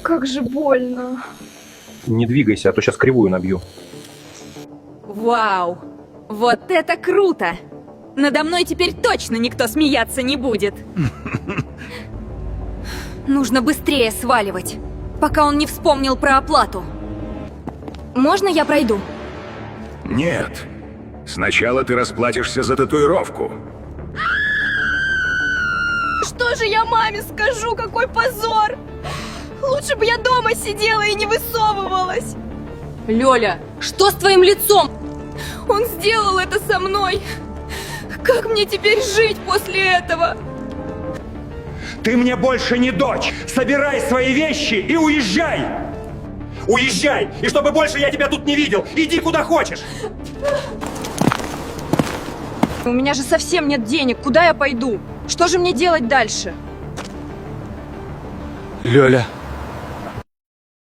Как же больно. Не двигайся, а то сейчас кривую набью. Вау! Вот это круто! Надо мной теперь точно никто смеяться не будет. Нужно быстрее сваливать, пока он не вспомнил про оплату. Можно я пройду? Нет. Сначала ты расплатишься за татуировку. Что же я маме скажу? Какой позор! Лучше бы я дома сидела и не высовывалась. Лёля, что с твоим лицом? Он сделал это со мной. Как мне теперь жить после этого? Ты мне больше не дочь! Собирай свои вещи и уезжай! Уезжай! И чтобы больше я тебя тут не видел! Иди куда хочешь! У меня же совсем нет денег. Куда я пойду? Что же мне делать дальше? Лёля,